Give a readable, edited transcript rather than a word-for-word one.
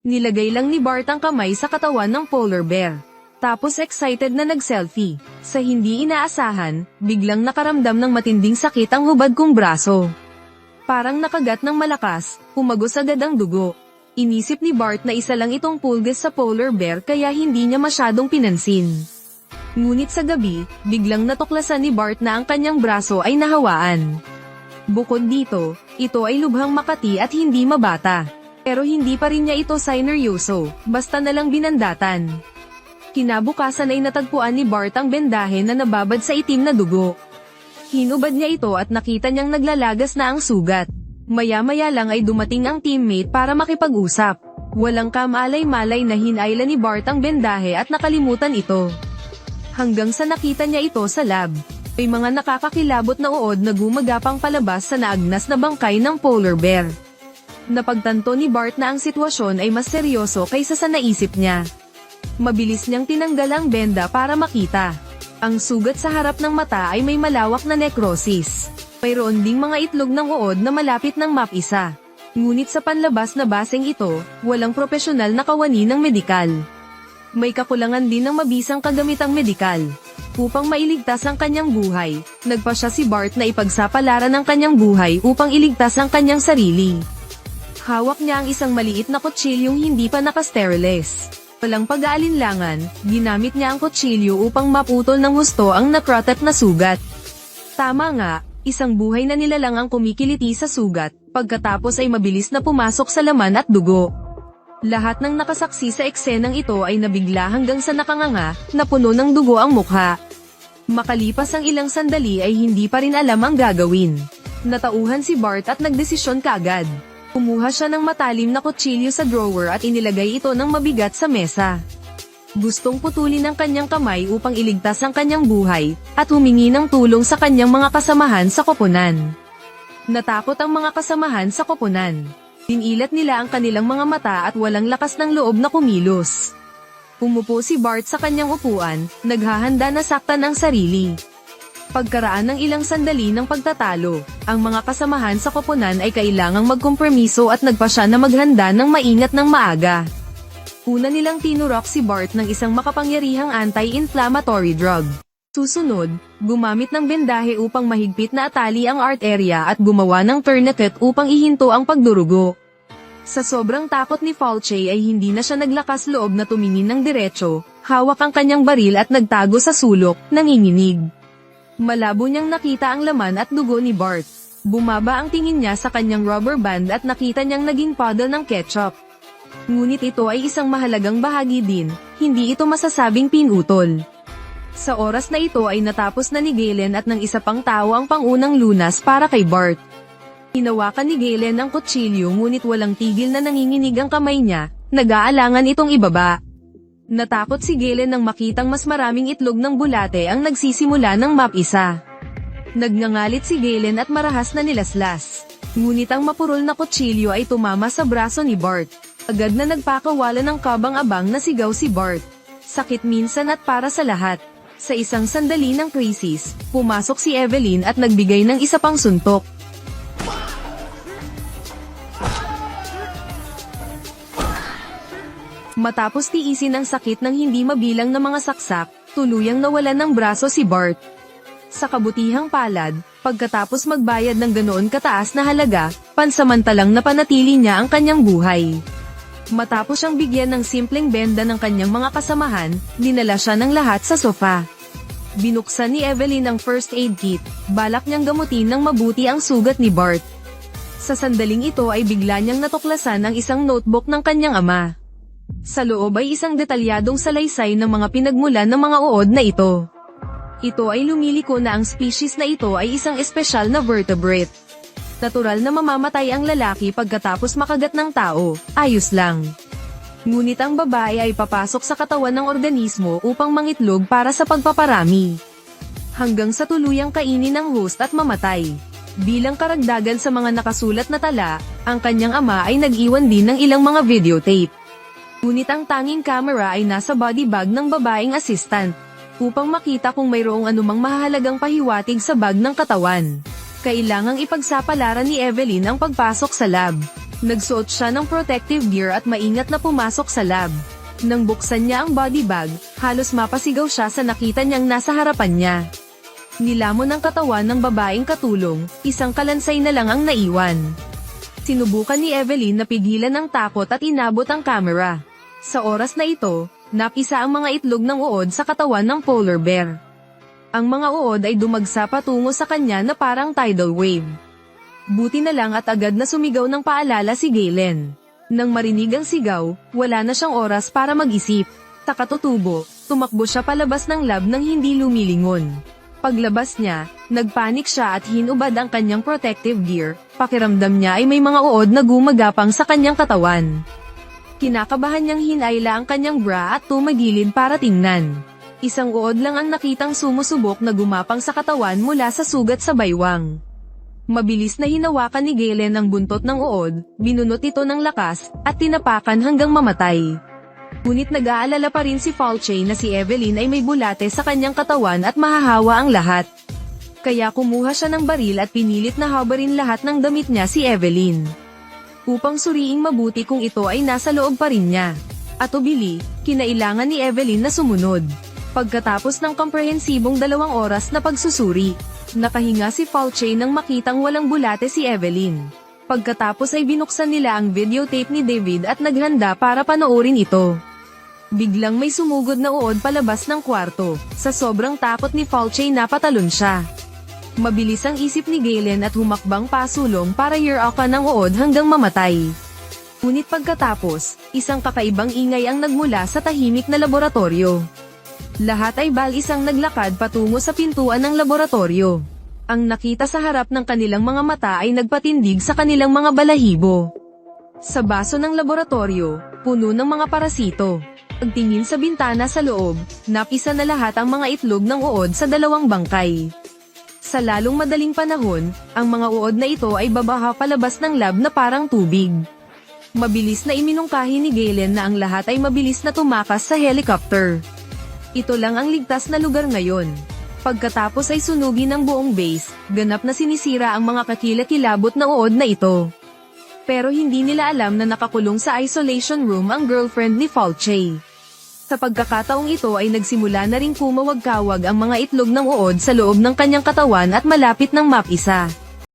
Nilagay lang ni Bart ang kamay sa katawan ng polar bear. Tapos excited na nag-selfie. Sa hindi inaasahan, biglang nakaramdam ng matinding sakit ang hubad kong braso. Parang nakagat ng malakas, humagos agad ang dugo. Inisip ni Bart na isa lang itong pulgas sa polar bear kaya hindi niya masyadong pinansin. Ngunit sa gabi, biglang natuklasan ni Bart na ang kanyang braso ay nahawaan. Bukod dito, ito ay lubhang makati at hindi mabata. Pero hindi pa rin niya ito sineryoso, basta nalang binandatan. Kinabukasan ay natagpuan ni Bart ang bendahe na nababad sa itim na dugo. Hinubad niya ito at nakita niyang naglalagas na ang sugat. Maya-maya lang ay dumating ang teammate para makipag-usap. Walang kamalay-malay na hinayla ni Bart ang bendahe at nakalimutan ito. Hanggang sa nakita niya ito sa lab. May mga nakakakilabot na uod na gumagapang palabas sa naagnas na bangkay ng polar bear. Napagtanto ni Bart na ang sitwasyon ay mas seryoso kaysa sa naisip niya. Mabilis niyang tinanggal ang benda para makita. Ang sugat sa harap ng mata ay may malawak na necrosis. Mayroon ding mga itlog ng uod na malapit ng mapisa. Ngunit sa panlabas na baseng ito, walang propesyonal na kawani ng medikal. May kakulangan din ng mabisang kagamitang medikal. Upang mailigtas ang kanyang buhay, nagpa siya si Bart na ipagsapalaran ang kanyang buhay upang iligtas ang kanyang sarili. Hawak niya ang isang maliit na kutsilyong hindi pa nakasterilize. Walang pag-aalinlangan, ginamit niya ang kutsilyo upang maputol ng husto ang nakrotat na sugat. Tama nga, isang buhay na nilalang ang kumikiliti sa sugat, pagkatapos ay mabilis na pumasok sa laman at dugo. Lahat ng nakasaksi sa eksenang ito ay nabigla hanggang sa nakanganga, na puno ng dugo ang mukha. Makalipas ang ilang sandali ay hindi pa rin alam ang gagawin. Natauhan si Bart at nagdesisyon kaagad. Kumuha siya ng matalim na kutsilyo sa drawer at inilagay ito ng mabigat sa mesa. Gustong putulin ang kanyang kamay upang iligtas ang kanyang buhay, at humingi ng tulong sa kanyang mga kasamahan sa koponan. Natakot ang mga kasamahan sa koponan. Tinilat nila ang kanilang mga mata at walang lakas ng loob na kumilos. Umupo si Bart sa kanyang upuan, naghahanda na saktan ang sarili. Pagkaraan ng ilang sandali ng pagtatalo, ang mga kasamahan sa koponan ay kailangang magkompromiso at nagpa siya na maghanda ng maingat ng maaga. Una nilang tinurok si Bart ng isang makapangyarihang anti-inflammatory drug. Susunod, gumamit ng bendahe upang mahigpit na atali ang arterya at gumawa ng tourniquet upang ihinto ang pagdurugo. Sa sobrang takot ni Falche ay hindi na siya naglakas loob na tumingin ng diretso, hawak ang kanyang baril at nagtago sa sulok, nanginginig. Malabo niyang nakita ang laman at dugo ni Bart. Bumaba ang tingin niya sa kanyang rubber band at nakita niyang naging puddle ng ketchup. Ngunit ito ay isang mahalagang bahagi din, hindi ito masasabing pinutol. Sa oras na ito ay natapos na ni Galen at ng isa pang tao ang pangunang lunas para kay Bart. Hinawakan ni Galen ang kutsilyo ngunit walang tigil na nanginginig ang kamay niya, nag-aalangan itong ibaba. Natakot si Galen nang makitang mas maraming itlog ng bulate ang nagsisimula ng mapisa. Nagngangalit si Galen at marahas na nilaslas. Ngunit ang mapurol na kutsilyo ay tumama sa braso ni Bart. Agad na nagpakawala ng kabang-abang na sigaw si Bart. Sakit minsan at para sa lahat. Sa isang sandali ng krisis, pumasok si Evelyn at nagbigay ng isa pang suntok. Matapos tiisin ang sakit ng hindi mabilang na mga saksak, tuluyang nawalan ng braso si Bart. Sa kabutihang palad, pagkatapos magbayad ng ganoon kataas na halaga, pansamantalang napanatili niya ang kanyang buhay. Matapos siyang bigyan ng simpleng benda ng kanyang mga kasamahan, dinala siya ng lahat sa sofa. Binuksan ni Evelyn ang first aid kit, balak niyang gamutin ng mabuti ang sugat ni Bart. Sa sandaling ito ay bigla niyang natuklasan ang isang notebook ng kanyang ama. Sa loob ay isang detalyadong salaysay ng mga pinagmulan ng mga uod na ito. Ito ay lumiliko na ang species na ito ay isang espesyal na vertebrate. Natural na mamamatay ang lalaki pagkatapos makagat ng tao, ayos lang. Ngunit ang babae ay papasok sa katawan ng organismo upang mangitlog para sa pagpaparami. Hanggang sa tuluyang kainin ng host at mamatay. Bilang karagdagan sa mga nakasulat na tala, ang kanyang ama ay nag-iwan din ng ilang mga videotape. Ngunit ang tanging camera ay nasa body bag ng babaeng assistant, upang makita kung mayroong anumang mahalagang pahiwatig sa bag ng katawan. Kailangang ipagsapalaran ni Evelyn ang pagpasok sa lab. Nagsuot siya ng protective gear at maingat na pumasok sa lab. Nang buksan niya ang body bag, halos mapasigaw siya sa nakita niyang nasa harapan niya. Nilamon ang katawan ng babaeng katulong, isang kalansay na lang ang naiwan. Sinubukan ni Evelyn na pigilan ang takot at inabot ang camera. Sa oras na ito, napisa ang mga itlog ng uod sa katawan ng polar bear. Ang mga uod ay dumagsa patungo sa kanya na parang tidal wave. Buti na lang at agad na sumigaw ng paalala si Galen. Nang marinig ang sigaw, wala na siyang oras para mag-isip. Sa katutubo, tumakbo siya palabas ng lab nang hindi lumilingon. Paglabas niya, nagpanik siya at hinubad ang kanyang protective gear. Pakiramdam niya ay may mga uod na gumagapang sa kanyang katawan. Kinakabahan niyang hinayla ang kanyang bra at tumagilid para tingnan. Isang uod lang ang nakitang sumusubok na gumapang sa katawan mula sa sugat sa baywang. Mabilis na hinawakan ni Galen ang buntot ng uod, binunot ito ng lakas, at tinapakan hanggang mamatay. Ngunit nag-aalala pa rin si Falche na si Evelyn ay may bulate sa kanyang katawan at mahahawa ang lahat. Kaya kumuha siya ng baril at pinilit na habarin lahat ng damit niya si Evelyn. Upang suriing mabuti kung ito ay nasa loob pa rin niya. At ubili, kinailangan ni Evelyn na sumunod. Pagkatapos ng komprehensibong 2 oras na pagsusuri, nakahinga si Falche nang makitang walang bulate si Evelyn. Pagkatapos ay binuksan nila ang videotape ni David at naghanda para panoorin ito. Biglang may sumugod na uod palabas ng kwarto. Sa sobrang takot ni Falche napatalon siya. Mabilis ang isip ni Galen at humakbang pasulong para yurakan ang uod hanggang mamatay. Ngunit pagkatapos, isang kakaibang ingay ang nagmula sa tahimik na laboratorio. Lahat ay bal-isang naglakad patungo sa pintuan ng laboratorio. Ang nakita sa harap ng kanilang mga mata ay nagpatindig sa kanilang mga balahibo. Sa baso ng laboratorio, puno ng mga parasito. Pagtingin sa bintana sa loob, napisa na lahat ang mga itlog ng uod sa 2 bangkay. Sa lalong madaling panahon, ang mga uod na ito ay babaha palabas ng lab na parang tubig. Mabilis na iminungkahi ni Galen na ang lahat ay mabilis na tumakas sa helicopter. Ito lang ang ligtas na lugar ngayon. Pagkatapos ay sunugin ang buong base, ganap na sinisira ang mga kakilakilabot na uod na ito. Pero hindi nila alam na nakakulong sa isolation room ang girlfriend ni Falche. Sa pagkakataong ito ay nagsimula na ring kumawag-kawag ang mga itlog ng uod sa loob ng kanyang katawan at malapit ng mapisa.